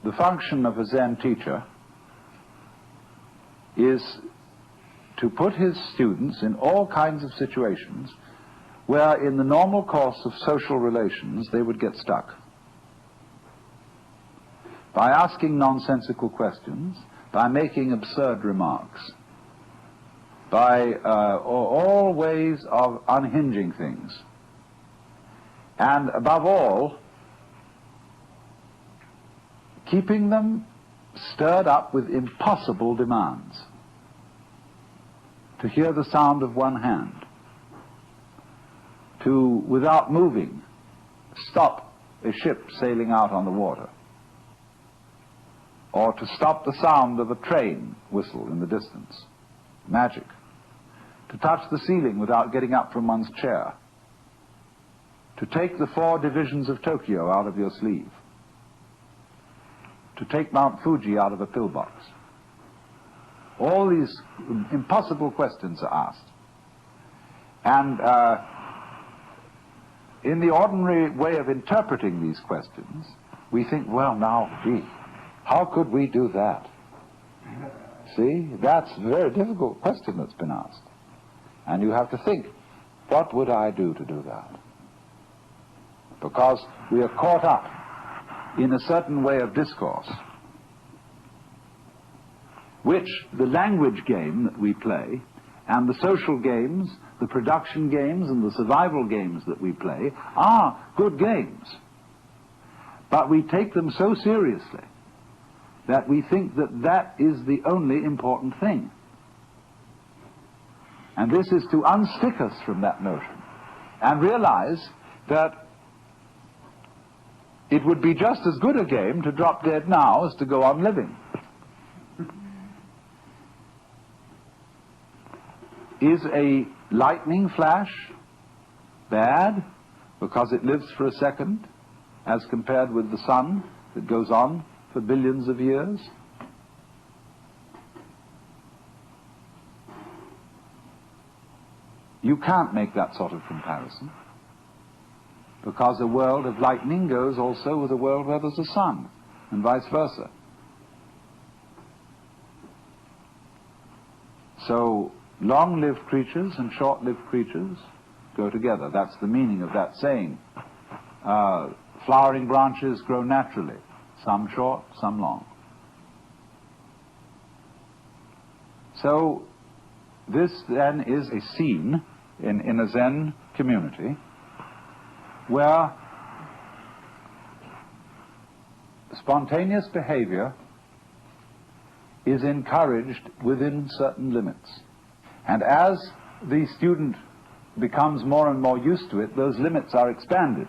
the function of a Zen teacher is to put his students in all kinds of situations where in the normal course of social relations they would get stuck. By asking nonsensical questions, by making absurd remarks, by all ways of unhinging things, and above all, keeping them stirred up with impossible demands. To hear the sound of one hand, to, without moving, stop a ship sailing out on the water, or to stop the sound of a train whistle in the distance. Magic. To touch the ceiling without getting up from one's chair. To take the 4 divisions of Tokyo out of your sleeve. To take Mount Fuji out of a pillbox. All these impossible questions are asked. And in the ordinary way of interpreting these questions, we think, well, now, gee, how could we do that? See, that's a very difficult question that's been asked. And you have to think, what would I do to do that? Because we are caught up in a certain way of discourse, which the language game that we play, and the social games, the production games, and the survival games that we play are good games. But we take them so seriously that we think that that is the only important thing. And this is to unstick us from that notion and realize that it would be just as good a game to drop dead now as to go on living. Is a lightning flash bad because it lives for a second as compared with the sun that goes on for billions of years? You can't make that sort of comparison, because a world of lightning goes also with a world where there's a sun, and vice versa. So long-lived creatures and short-lived creatures go together. That's the meaning of that saying. Flowering branches grow naturally, some short, some long. So this then is a scene in a Zen community where spontaneous behavior is encouraged within certain limits. And as the student becomes more and more used to it, those limits are expanded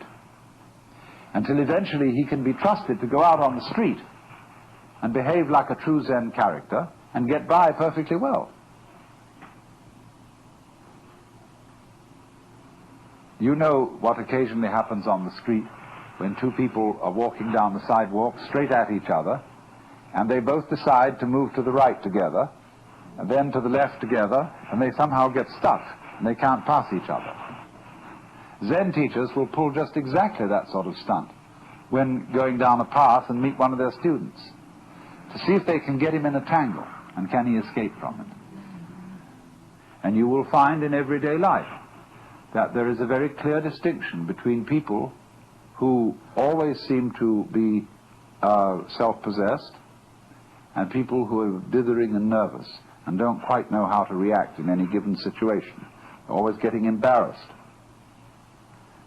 until eventually he can be trusted to go out on the street and behave like a true Zen character and get by perfectly well. You know what occasionally happens on the street when 2 people are walking down the sidewalk straight at each other, and they both decide to move to the right together, and then to the left together, and they somehow get stuck, and they can't pass each other. Zen teachers will pull just exactly that sort of stunt when going down a path and meet one of their students, to see if they can get him in a tangle, and can he escape from it. And you will find in everyday life that there is a very clear distinction between people who always seem to be self-possessed and people who are dithering and nervous and don't quite know how to react in any given situation, always getting embarrassed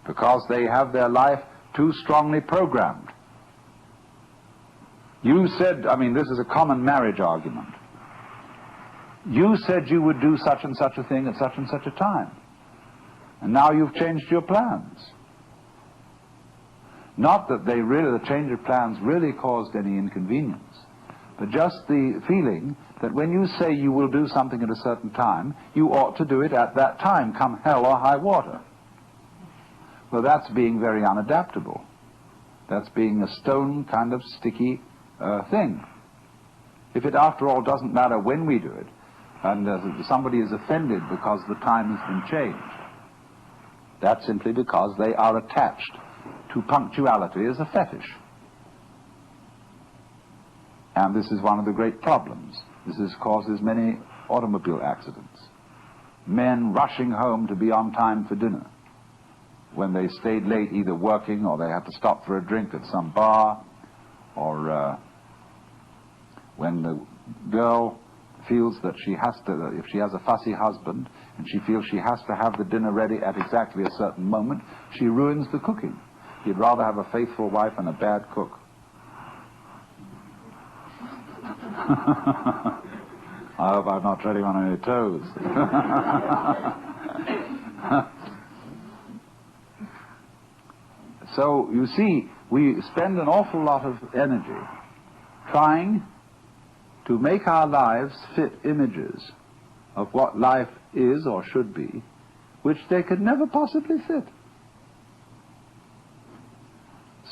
because they have their life too strongly programmed. You said, I mean, this is a common marriage argument. You said you would do such and such a thing at such and such a time, and now you've changed your plans. Not that the change of plans really caused any inconvenience, but just the feeling that when you say you will do something at a certain time, you ought to do it at that time, come hell or high water. Well, that's being very unadaptable. That's being a stone kind of sticky thing. If it, after all, doesn't matter when we do it, and somebody is offended because the time has been changed, that's simply because they are attached to punctuality as a fetish. And this is one of the great problems. Causes many automobile accidents. Men rushing home to be on time for dinner when they stayed late either working or they had to stop for a drink at some bar, or when the girl feels that she has to, if she has a fussy husband and she feels she has to have the dinner ready at exactly a certain moment, she ruins the cooking. You'd rather have a faithful wife and a bad cook. I hope I'm not treading on any toes. So, you see, we spend an awful lot of energy trying to make our lives fit images of what life is or should be, which they could never possibly fit.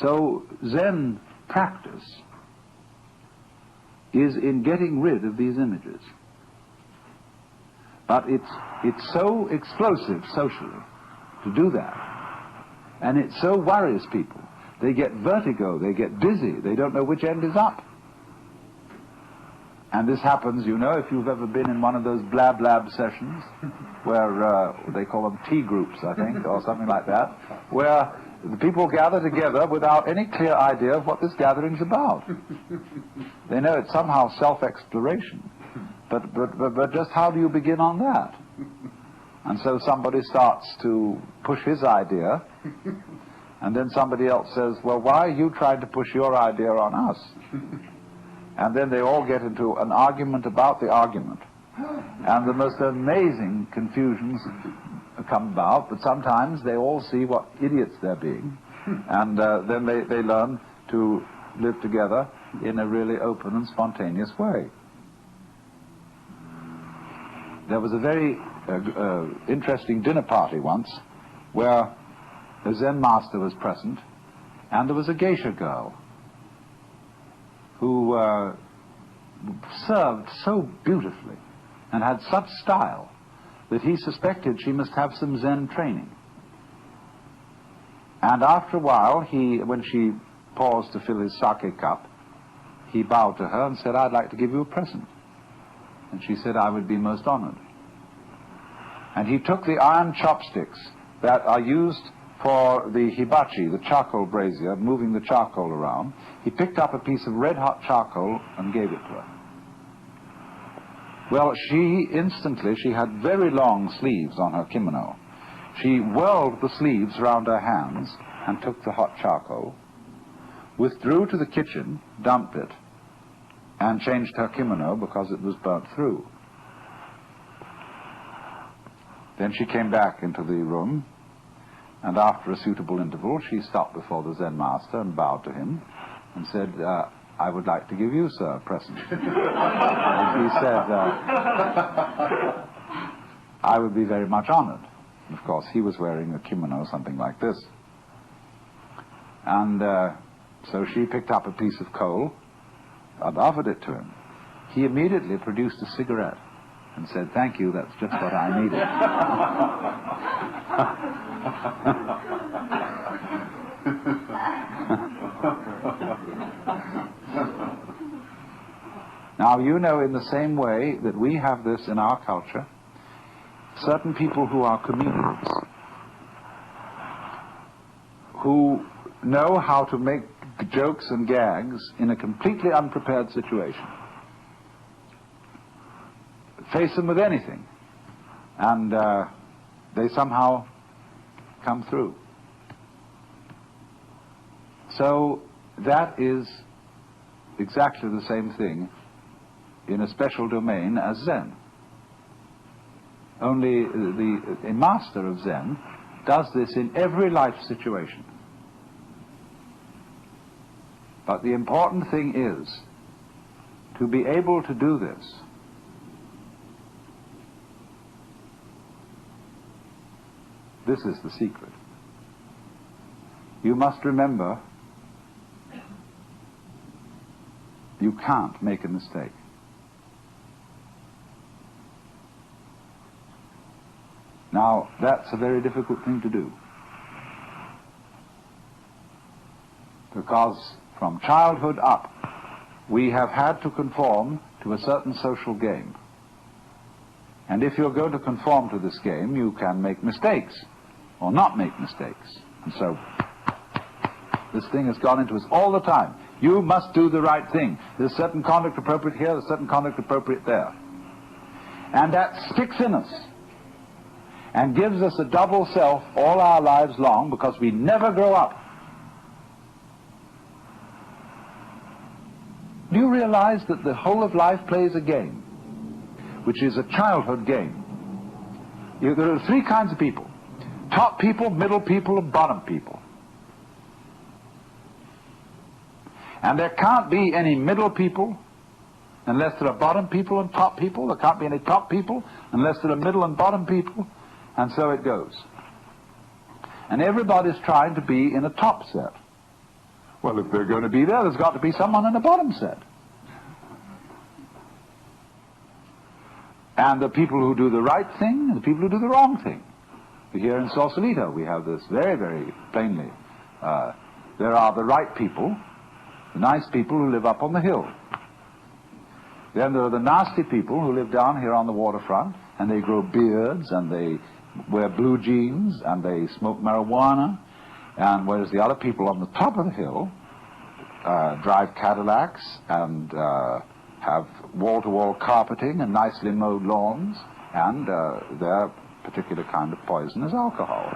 So, Zen practice is in getting rid of these images. But it's so explosive socially to do that. And it so worries people. They get vertigo, they get dizzy, they don't know which end is up. And this happens, you know, if you've ever been in one of those blab sessions, where they call them tea groups, I think, or something like that, where the people gather together without any clear idea of what this gathering's about. They know it's somehow self-exploration, but just how do you begin on that? And so somebody starts to push his idea, and then somebody else says, well, why are you trying to push your idea on us? And then they all get into an argument about the argument. And the most amazing confusions come about, but sometimes they all see what idiots they're being, and then they learn to live together in a really open and spontaneous way. There was a very interesting dinner party once where a Zen master was present, and there was a geisha girl who served so beautifully and had such style that he suspected she must have some Zen training. And after a while, when she paused to fill his sake cup, he bowed to her and said, I'd like to give you a present. And she said, I would be most honored. And he took the iron chopsticks that are used for the hibachi, the charcoal brazier, moving the charcoal around. He picked up a piece of red-hot charcoal and gave it to her. Well, she had very long sleeves on her kimono. She whirled the sleeves round her hands and took the hot charcoal, withdrew to the kitchen, dumped it, and changed her kimono because it was burnt through. Then she came back into the room, and after a suitable interval, she stopped before the Zen master and bowed to him and said, I would like to give you, sir, a present. And he said, I would be very much honored. And of course, he was wearing a kimono, something like this. And so she picked up a piece of coal and offered it to him. He immediately produced a cigarette and said, thank you, that's just what I needed. Now, you know, in the same way that we have this in our culture, certain people who are comedians, who know how to make jokes and gags in a completely unprepared situation, face them with anything, and they somehow come through. So that is exactly the same thing in a special domain as Zen. Only a master of Zen does this in every life situation. But the important thing is to be able to do this This is the secret. You must remember, you can't make a mistake. Now, that's a very difficult thing to do. Because from childhood up, we have had to conform to a certain social game. And if you're going to conform to this game, you can make mistakes or not make mistakes. And so this thing has gone into us all the time. You must do the right thing. There's certain conduct appropriate here, there's certain conduct appropriate there. And that sticks in us and gives us a double self all our lives long, because we never grow up. Do you realize that the whole of life plays a game, which is a childhood game? There are three kinds of people: top people, middle people, and bottom people. And there can't be any middle people unless there are bottom people and top people. There can't be any top people unless there are middle and bottom people. And so it goes. And everybody's trying to be in a top set. Well, if they're going to be there, there's got to be someone in a bottom set. And the people who do the right thing and the people who do the wrong thing. Here in Sausalito, we have this very, very plainly. There are the right people, the nice people who live up on the hill. Then there are the nasty people who live down here on the waterfront, and they grow beards, and they wear blue jeans, and they smoke marijuana, and whereas the other people on the top of the hill drive Cadillacs and have wall-to-wall carpeting and nicely mowed lawns, and their particular kind of poison is alcohol.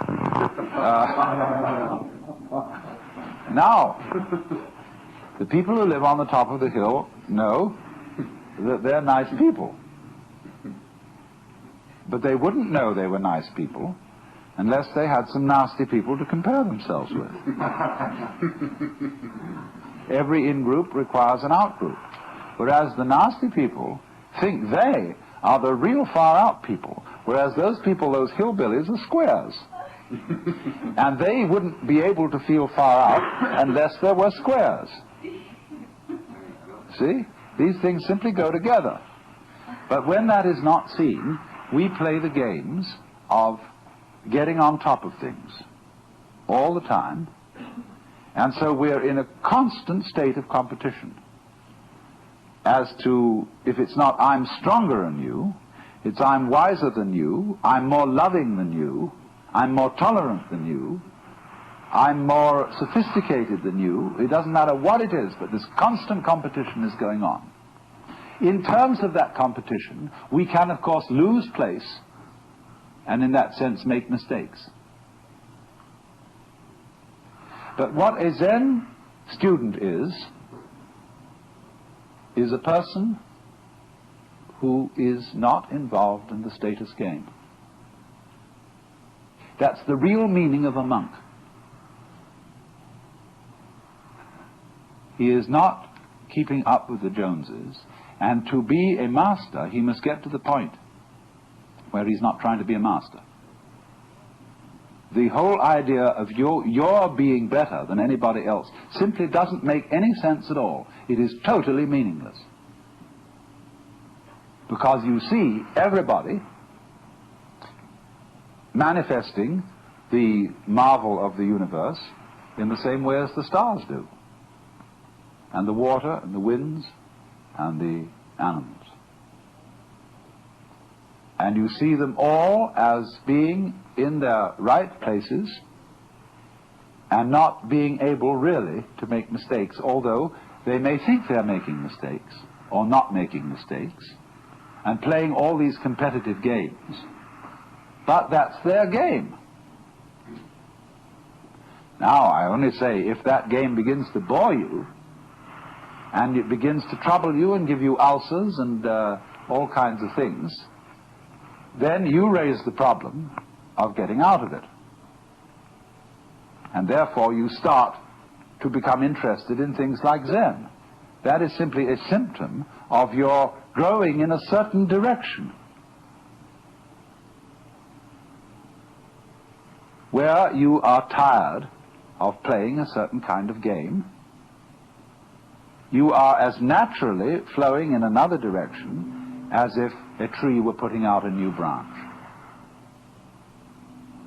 Now, the people who live on the top of the hill know that they're nice people. But they wouldn't know they were nice people unless they had some nasty people to compare themselves with. Every in-group requires an out-group. Whereas the nasty people think they are the real far-out people, whereas those people, those hillbillies, are squares. And they wouldn't be able to feel far out unless there were squares. See? These things simply go together. But when that is not seen, we play the games of getting on top of things all the time, and so we're in a constant state of competition as to, if it's not I'm stronger than you, it's I'm wiser than you, I'm more loving than you, I'm more tolerant than you, I'm more sophisticated than you. It doesn't matter what it is, but this constant competition is going on. In terms of that competition, we can, of course, lose place and, in that sense, make mistakes. But what a Zen student is a person who is not involved in the status game. That's the real meaning of a monk. He is not keeping up with the Joneses, and to be a master, he must get to the point where he's not trying to be a master. The whole idea of your being better than anybody else simply doesn't make any sense at all. It is totally meaningless. Because you see everybody manifesting the marvel of the universe in the same way as the stars do, and the water and the winds and the animals. And you see them all as being in their right places and not being able really to make mistakes, although they may think they're making mistakes or not making mistakes and playing all these competitive games. But that's their game. Now, I only say, if that game begins to bore you, and it begins to trouble you and give you ulcers and all kinds of things, then you raise the problem of getting out of it. And therefore you start to become interested in things like Zen. That is simply a symptom of your growing in a certain direction, where you are tired of playing a certain kind of game. You are as naturally flowing in another direction as if a tree were putting out a new branch.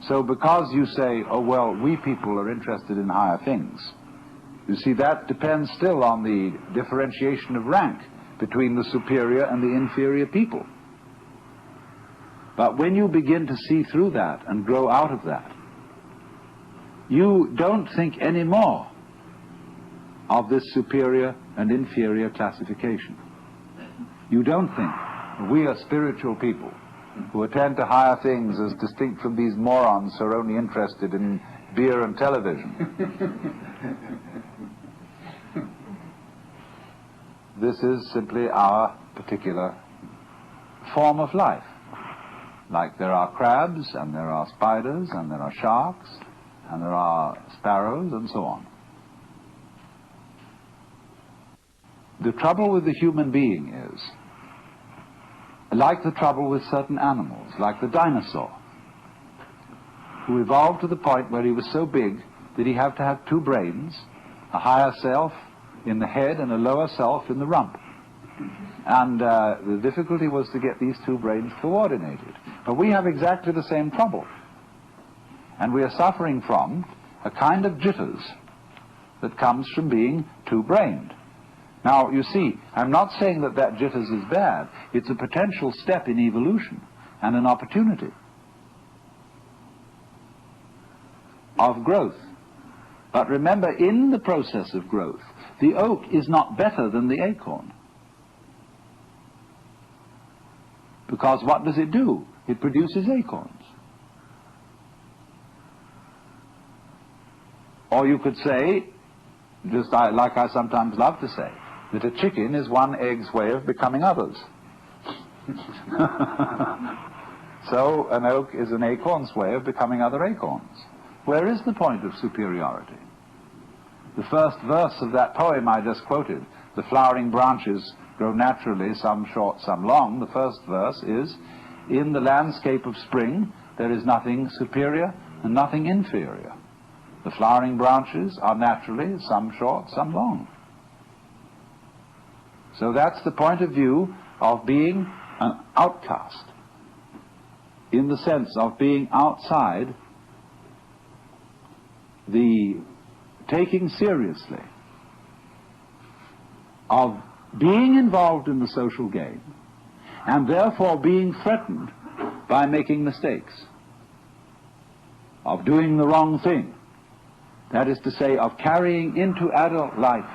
So because you say, oh well, we people are interested in higher things, You see, that depends still on the differentiation of rank between the superior and the inferior people. But when you begin to see through that and grow out of that, you don't think anymore of this superior and inferior classification. You don't think we are spiritual people who attend to higher things as distinct from these morons who are only interested in beer and television. This is simply our particular form of life. Like there are crabs, and there are spiders, and there are sharks, and there are sparrows, and so on. The trouble with the human being is, like the trouble with certain animals, like the dinosaur, who evolved to the point where he was so big that he had to have two brains, a higher self in the head and a lower self in the rump. And the difficulty was to get these two brains coordinated. But we have exactly the same trouble. And we are suffering from a kind of jitters that comes from being two-brained. Now, you see, I'm not saying that that jitters is bad. It's a potential step in evolution and an opportunity of growth. But remember, in the process of growth, the oak is not better than the acorn. Because what does it do? It produces acorns. Or you could say, just like I sometimes love to say, that a chicken is one egg's way of becoming others. So an oak is an acorn's way of becoming other acorns. Where is the point of superiority? The first verse of that poem I just quoted, the flowering branches grow naturally, some short, some long. The first verse is, in the landscape of spring, there is nothing superior and nothing inferior. The flowering branches are naturally, some short, some long. So that's the point of view of being an outcast, in the sense of being outside the taking seriously of being involved in the social game, and therefore being threatened by making mistakes, of doing the wrong thing. That is to say, of carrying into adult life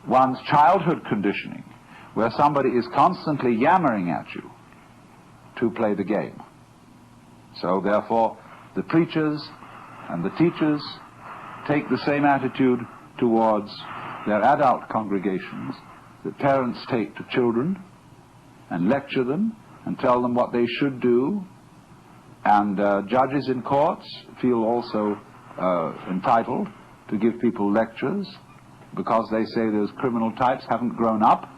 one's childhood conditioning, where somebody is constantly yammering at you to play the game. So therefore, the preachers and the teachers take the same attitude towards their adult congregations that parents take to children, and lecture them and tell them what they should do. And judges in courts feel also entitled to give people lectures, because they say those criminal types haven't grown up,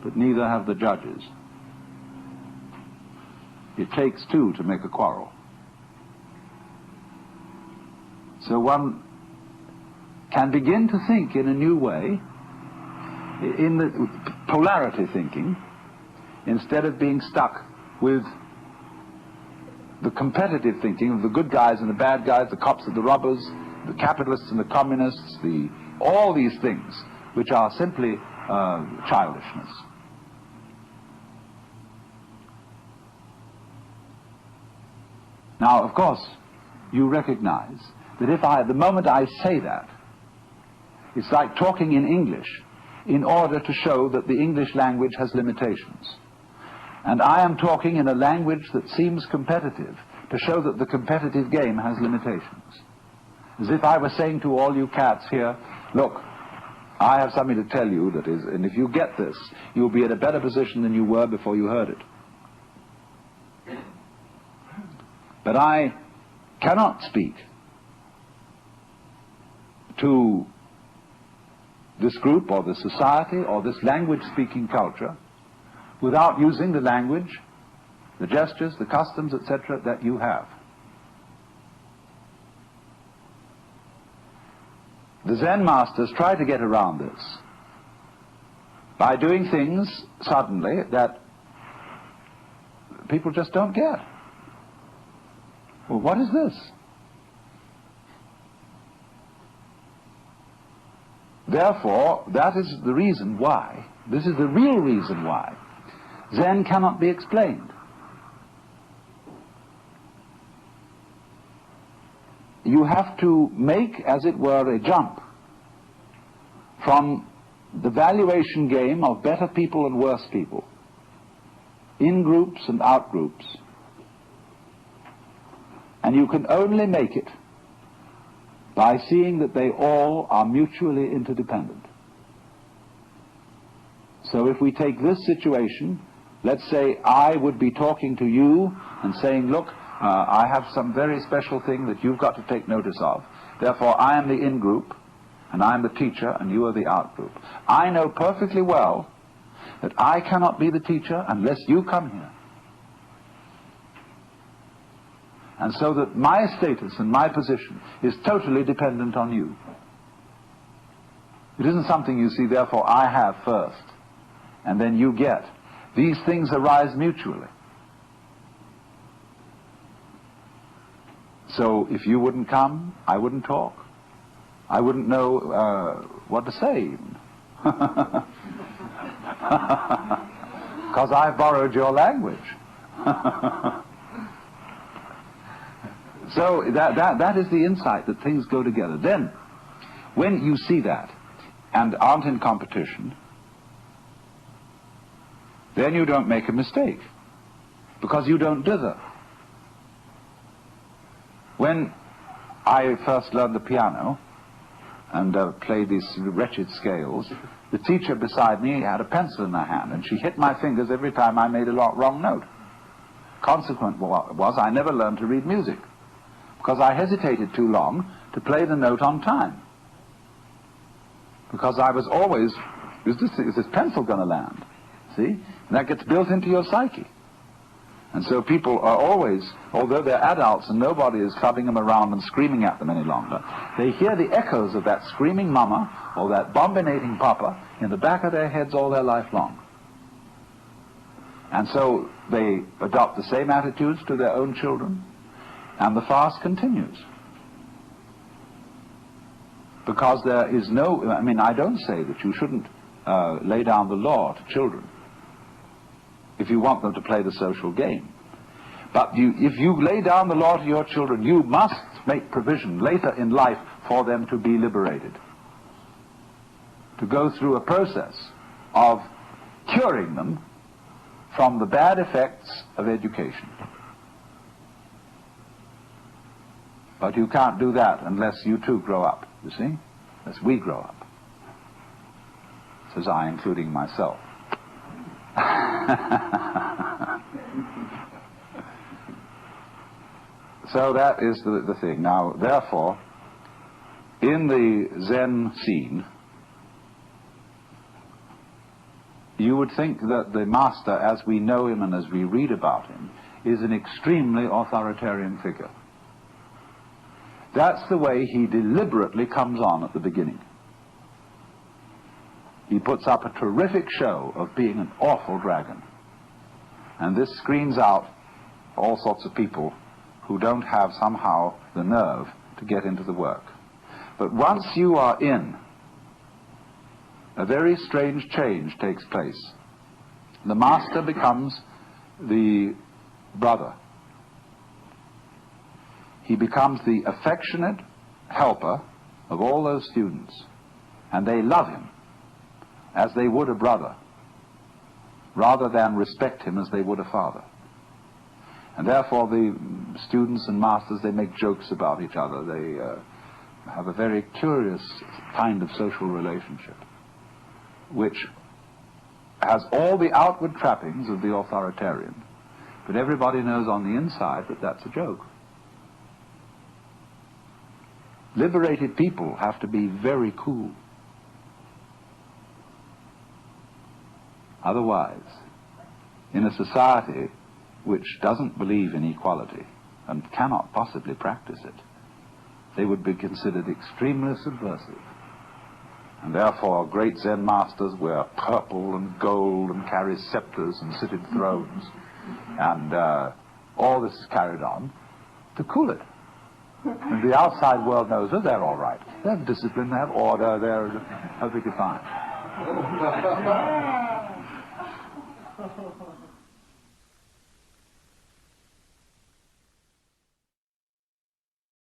but neither have the judges. It takes two to make a quarrel. So one can begin to think in a new way, in the polarity thinking, instead of being stuck with the competitive thinking of the good guys and the bad guys, the cops and the robbers, the capitalists and the communists, all these things, which are simply childishness. Now, of course, you recognize that the moment I say that, it's like talking in English in order to show that the English language has limitations. And I am talking in a language that seems competitive to show that the competitive game has limitations. As if I were saying to all you cats here, look, I have something to tell you that is, and if you get this, you'll be in a better position than you were before you heard it. But I cannot speak to this group or this society or this language-speaking culture without using the language, the gestures, the customs, etc., that you have. The Zen masters try to get around this by doing things suddenly that people just don't get. Well, what is this? Therefore, that is the reason why, this is the real reason why, Zen cannot be explained. You have to make, as it were, a jump from the valuation game of better people and worse people, in groups and out groups. And you can only make it by seeing that they all are mutually interdependent. So if we take this situation, let's say I would be talking to you and saying, look, I have some very special thing that you've got to take notice of. Therefore, I am the in-group, and I am the teacher, and you are the out-group. I know perfectly well that I cannot be the teacher unless you come here. And so that my status and my position is totally dependent on you. It isn't something, you see, therefore I have first, and then you get. These things arise mutually. So if you wouldn't come, I wouldn't talk. I wouldn't know what to say even. Because I've borrowed your language. So that is the insight, that things go together. Then, when you see that and aren't in competition, then you don't make a mistake, because you don't dither. When I first learned the piano and played these wretched scales, the teacher beside me had a pencil in her hand, and she hit my fingers every time I made a wrong note. Consequent was I never learned to read music, because I hesitated too long to play the note on time. Because I was always, is this pencil going to land? See? And that gets built into your psyche. And so people are always, although they're adults and nobody is clubbing them around and screaming at them any longer, they hear the echoes of that screaming mama or that bombinating papa in the back of their heads all their life long. And so they adopt the same attitudes to their own children, and the fast continues. Because there is no, I mean, I don't say that you shouldn't lay down the law to children if you want them to play the social game. But if you lay down the law to your children, you must make provision later in life for them to be liberated, to go through a process of curing them from the bad effects of education. But you can't do that unless you too grow up, you see? Unless we grow up. Says I, including myself. So that is the thing. Now, therefore, in the Zen scene, you would think that the master, as we know him and as we read about him, is an extremely authoritarian figure. That's the way he deliberately comes on at the beginning. He puts up a terrific show of being an awful dragon. And this screens out all sorts of people who don't have somehow the nerve to get into the work. But once you are in, a very strange change takes place. The master becomes the brother. He becomes the affectionate helper of all those students, and they love him as they would a brother, rather than respect him as they would a father. And therefore the students and masters, they make jokes about each other. They have a very curious kind of social relationship, which has all the outward trappings of the authoritarian, but everybody knows on the inside that that's a joke. Liberated people have to be very cool. Otherwise, in a society which doesn't believe in equality and cannot possibly practice it, they would be considered extremely subversive. And therefore great Zen masters wear purple and gold and carry scepters and sit in thrones. And all this is carried on to cool it. And the outside world knows that they're all right. They have discipline, they have order, they're perfectly fine.